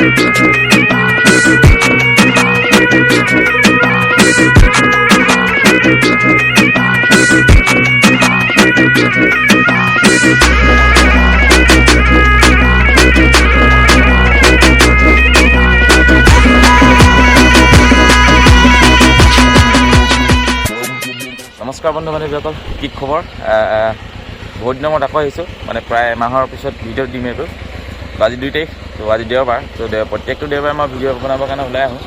নমস্কাৰ বন্ধু বান্ধৱীসকল, কি খবৰ? বহুত দিনৰ মূৰত আকৌ আহিছোঁ, মানে প্ৰায় এমাহৰ পিছত ভিডিঅ' দিম এইটো। আজি 2 তাৰিখ, তো আজি দেওবাৰ, তো প্ৰত্যেকটো দেওবাৰে মই ভিডিঅ' বনাবৰ কাৰণে ওলাই আহোঁ।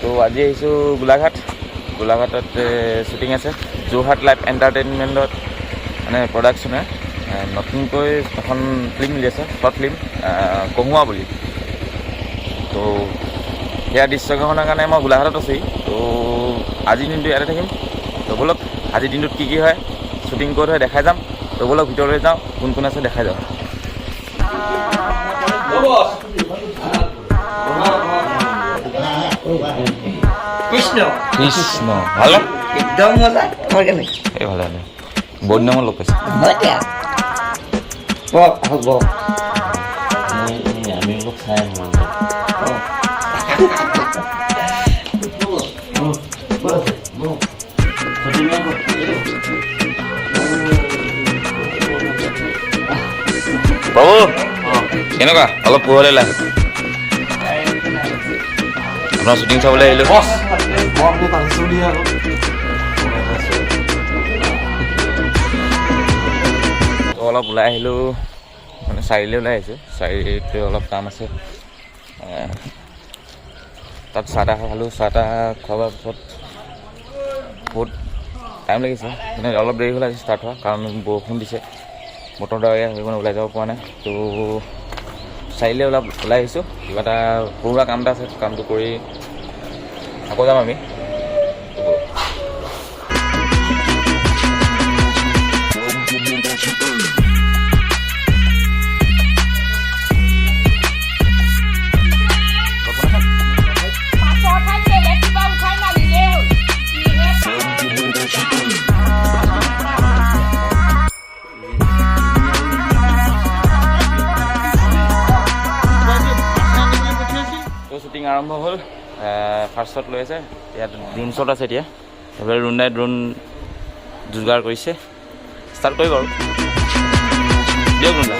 তো আজি আহিছোঁ গোলাঘাটত শ্বুটিং আছে। যোৰহাট লাইভ এণ্টাৰটেইনমেণ্টত মানে প্ৰডাকশ্যনে নতুনকৈ এখন ফিল্ম উলিয়াইছে, শ্বৰ্ট ফিল্ম কহুৱা বুলি। তো সেয়া দৃশ্যগ্ৰহণৰ কাৰণে মই গোলাঘাটত আছোঁ। তো আজিৰ দিনটো ইয়াতে থাকিম। তো ব'লক আজিৰ দিনটোত কি কি হয়, শ্বুটিং ক'ত হয় দেখাই যাম। তো ব'লক ভিতৰলৈ যাওঁ, কোন কোন আছে দেখাই যাওঁ। কৃষ্ণ কৃষ্ণ ভালে একদম মজা। তোমাৰ কেনে? এই ভালে ভালে, বহুত দিনৰ মূৰত লগ পাইছোঁ। হ'ব আমি অলপ চাই বাবু কেনেকুৱা? অলপ পোহৰলৈ ওলাই আপোনাৰ শ্বুটিং চাবলৈ আহিলোঁ। অলপ ওলাই আহিলোঁ, মানে চাৰিআলিলৈ ওলাই আহিছোঁ। চাৰিআলিতে অলপ কাম আছে, তাত চাহ তাহ খালোঁ। চাহ তাহ খোৱাৰ পিছত বহুত টাইম লাগিছে, মানে অলপ দেৰি হ'ল আজি ষ্টাৰ্ট হোৱা, কাৰণ বৰষুণ দিছে, বতৰ ডাৱৰীয়া সেইকাৰণে ওলাই যাব পৰা নাই। তো চাৰিআলিলৈ ওলাই আহিছোঁ, কিবা এটা সৰু সুৰা কাম এটা আছে, কামটো কৰি আকৌ যাম আমি। শ্বুটিং আৰম্ভ হ'ল, ফাৰ্ষ্ট শ্বট লৈ আছে। ইয়াত ড্ৰোন শ্বট আছে। এতিয়া এইফালে ৰুণদাই ড্ৰোন যোগাৰ কৰিছে, ষ্টাৰ্ট কৰিব আৰু দিয়ক ৰুণদা।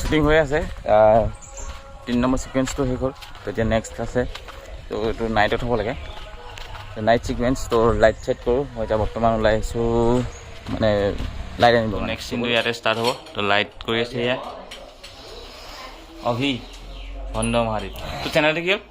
শ্বুটিং হৈ আছে, 3 নম্বৰ ছিকুৱেঞ্চটো শেষ হ'ল। তো এতিয়া নেক্সট আছে, তো এইটো নাইটত হ'ব লাগে, নাইট ছিকুৱেঞ্চ। তো লাইট ছেট কৰোঁ। মই এতিয়া বৰ্তমান ওলাই আহিছোঁ, মানে লাইট আনিব। নেক্সট চিনটো ইয়াতে ষ্টাৰ্ট হ'ব। তো লাইট কৰি আছে ইয়াত অভি ভণ্ড মহাদেৱ। তোৰ চেনেলটো কি হ'ল?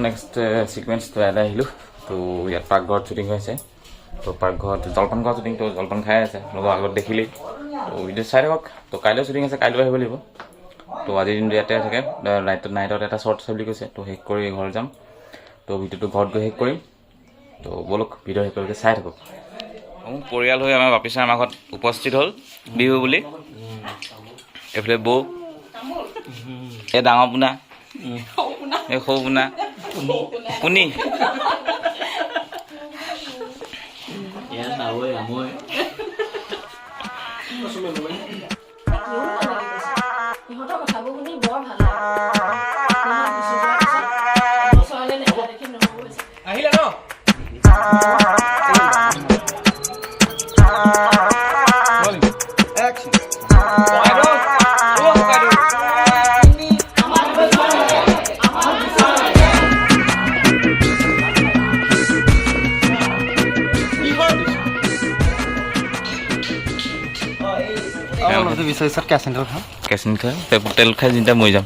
নেক্সট ছিকুৱেঞ্চটো ইয়ালৈ আহিলোঁ। তো ইয়াত পাকঘৰত শ্বুটিং হৈ আছে। তো পাকঘৰত জলপান খোৱা শ্বুটিং, তো জলপান খাই আছে, লগৰ আগত দেখিলেই। তো ভিডিঅ' চাই থাকক। তো কাইলৈ শ্বুটিং আছে, কাইলৈ আহিব লাগিব। তো আজিৰ দিনটো ইয়াতে থাকে। নাইটত এটা শ্বৰ্ট আছে বুলি কৈছে, তো শেষ কৰি ঘৰ যাম। তো ভিডিঅ'টো ঘৰত গৈ শেষ কৰিম। তো ব'লক ভিডিঅ' শেষ কৰি চাই থাকক। মোৰ পৰিয়াল হৈ আমাৰ বাপিছা আমাৰ ঘৰত উপস্থিত হ'ল বিহু বুলি। এইফালে বৌ এই ডাঙৰ পোনা এই সৰু পোনা কুনি ইহঁতৰ কথাবোৰ শুনি বৰ ভাল লাগে আহিলে ন কেচিন খাই তেল খাই তিনিটা মৰি যাম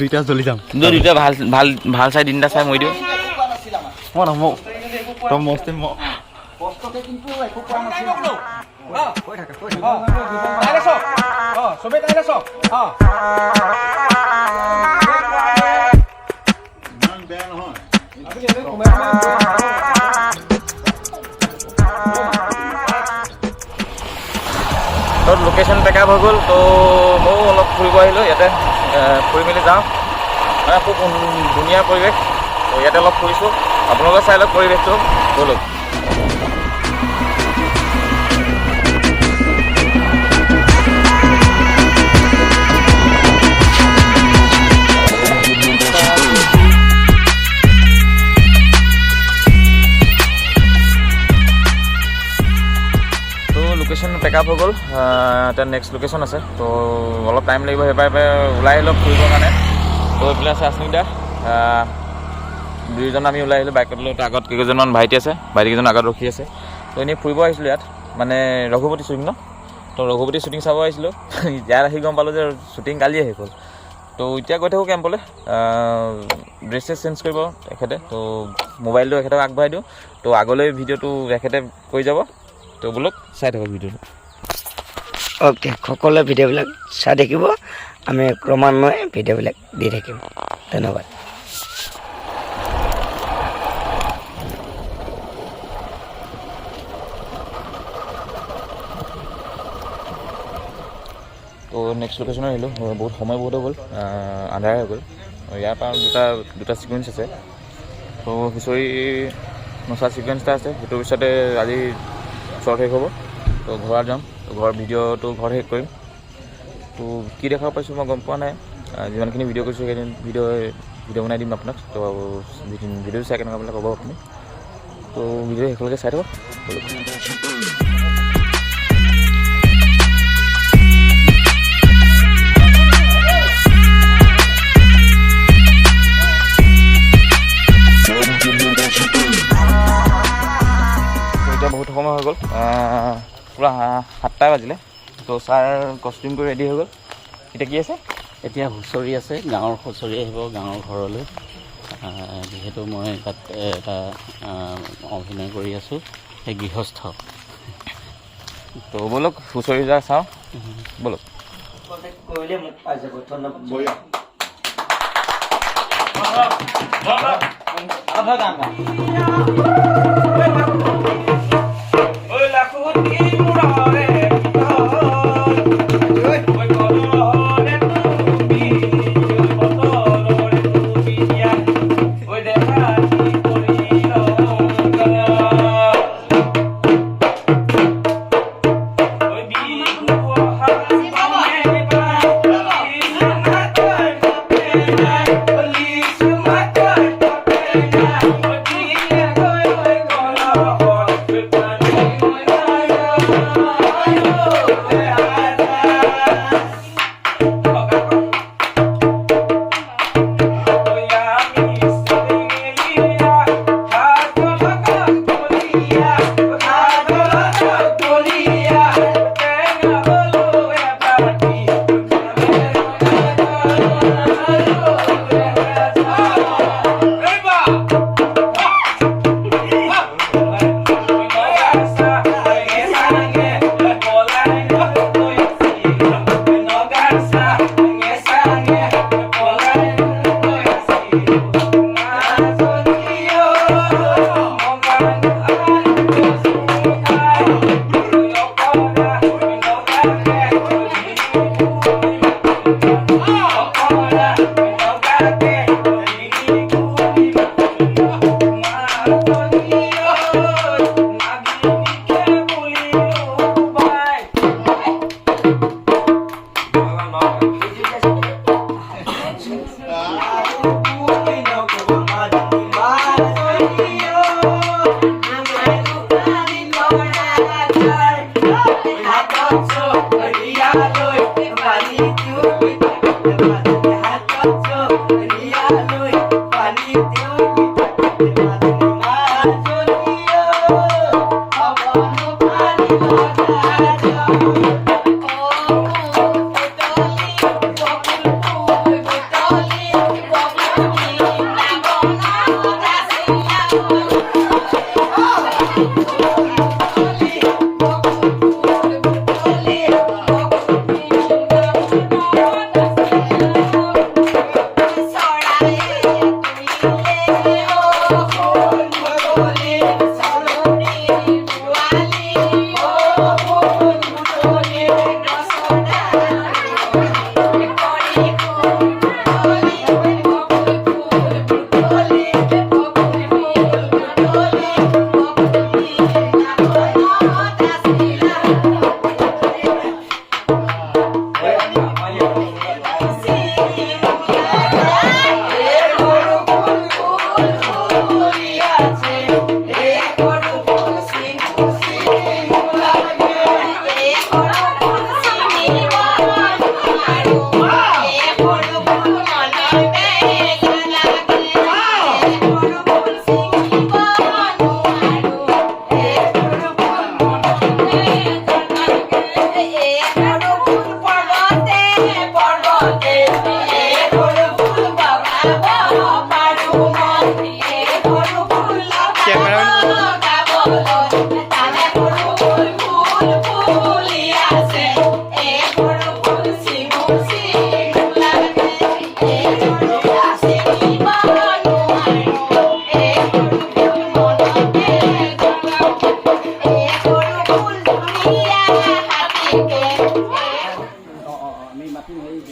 দুইটা জ্বলি যাম কিন্তু দুইটা ভাল ভাল ভাল চাই তিনিটা চাই মৰি দিওঁ মই নমওঁ তই মস্তি চবেই তাইলে চক তো লোকেশ্যন পেকআপ হৈ গ'ল তো ময়ো অলপ ফুৰিব আহিলোঁ ইয়াতে ফুৰি মেলি যাওঁ মানে খুব ধুনীয়া পৰিৱেশ তো ইয়াতে অলপ ফুৰিছোঁ আপোনালোকে চাই লওক পৰিৱেশটো ব'লক লোকেশ্যন পেকআপ হৈ গ'ল এতিয়া নেক্সট লোকেশ্যন আছে তো অলপ টাইম লাগিব সেইবাবে ওলাই আহিলোঁ ফুৰিবৰ কাৰণে তো এইফালে আছে আশ্মিতা দুয়োজন আমি ওলাই আহিলোঁ বাইকত লৈ আগত কেইজনমান ভাইটি আছে ভাইটিকেইজন আগত ৰখি আছে তো এনেই ফুৰিব আহিছিলোঁ ইয়াত মানে ৰঘুপতি শ্বুটিং ন তো ৰঘুপতি শ্বুটিং চাব আহিছিলোঁ ইয়াত আহি গম পালোঁ যে শ্বুটিং কালি আহি গ'ল তো এতিয়া গৈ থাকোঁ কেম্পলৈ ড্ৰেছ চেঞ্জ কৰিব এখেতে তো মোবাইলটো এখেতক আগবঢ়াই দিওঁ তো আগলৈ ভিডিঅ'টো এখেতে কৰি যাব তো বোলক চাই থাকক ভিডিঅ'টো অ'কে সকলোৱে ভিডিঅ'বিলাক চাই থাকিব আমি ক্ৰমান্বয়ে ভিডিঅ'বিলাক দি থাকিম ধন্যবাদ তো নেক্সট লোকেশ্যনত আহিলোঁ বহুত সময় বহুত হৈ গ'ল আন্ধাৰ হৈ গ'ল ইয়াৰ পৰা দুটা ছিকুৱেঞ্চ আছে তো হুঁচৰি নচা ছিকুৱেঞ্চ এটা আছে সেইটোৰ পিছতে আজি শ্বৰ্ট শেষ হ'ব তো ঘৰত যাম তো ঘৰৰ ভিডিঅ'টো ঘৰত শেষ কৰিম তো কি দেখা পাইছোঁ মই গম পোৱা নাই যিমানখিনি ভিডিঅ' কৰিছোঁ সেইখিনি ভিডিঅ' বনাই দিম আপোনাক তো ভিডিঅ'টো চাই কেনেকুৱা ক'ব আপুনি তো ভিডিঅ' শেষলৈকে চাই থাকক বহুত সময় হৈ গ'ল পূৰা 7টা বাজিলে তো ছাৰ কষ্টিউম কৰি ৰেডি হৈ গ'ল এতিয়া কি আছে এতিয়া হুঁচৰি আছে গাঁৱৰ হুঁচৰি আহিব গাঁৱৰ ঘৰলৈ যিহেতু মই তাত এটা অভিনয় কৰি আছোঁ সেই গৃহস্থ তো ব'লক হুঁচৰি যা চাওঁ ব'লক কৰিলে মোক পাই যাব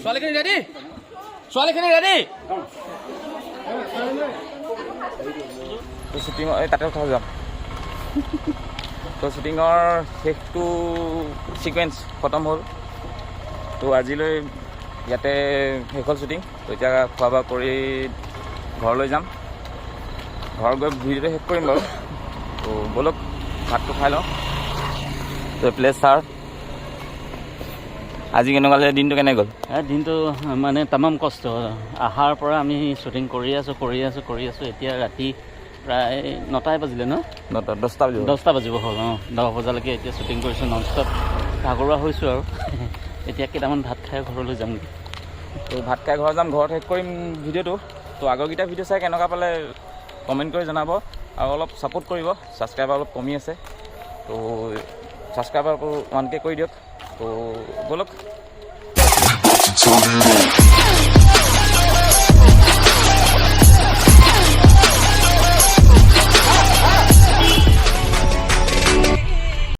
ছোৱালীখিনি ৰেডি ছোৱালীখিনি ৰেডি শ্বুটিঙৰ এই তাতে উঠাব যাম তো শ্বুটিঙৰ শেষটো ছিকুৱেঞ্চ খতম হ'ল তো আজিলৈ ইয়াতে শেষ হ'ল শ্বুটিং তো এতিয়া খোৱা বোৱা কৰি ঘৰলৈ যাম ঘৰ গৈ ভিডিঅ'টো শেষ কৰিম বাৰু তো ব'লক ভাতটো খাই লওঁ তো প্লেছ ছাৰ আজি কেনেকুৱা দিনটো কেনে গ'ল দিনটো মানে তামাম কষ্ট অহাৰ পৰা আমি শ্বুটিং কৰি আছোঁ এতিয়া ৰাতি প্ৰায় 9টাই বাজিলে ন 10টা বাজিব হ'ল 10 বজালৈকে এতিয়া শ্বুটিং কৰিছোঁ নন ষ্টপ ভাগৰুৱা হৈছোঁ আৰু এতিয়া কেইটামান ভাত খাই ঘৰলৈ যাম তো ভাত খাই ঘৰত যাম ঘৰত শেষ কৰিম ভিডিঅ'টো তো আগৰকেইটা ভিডিঅ' চাই কেনেকুৱা পালে কমেণ্ট কৰি জনাব আৰু অলপ ছাপোৰ্ট কৰিব ছাবস্ক্ৰাইবাৰ অলপ কমি আছে তো ছাবস্ক্ৰাইবাৰ 1K কৰি দিয়ক তো ব'লক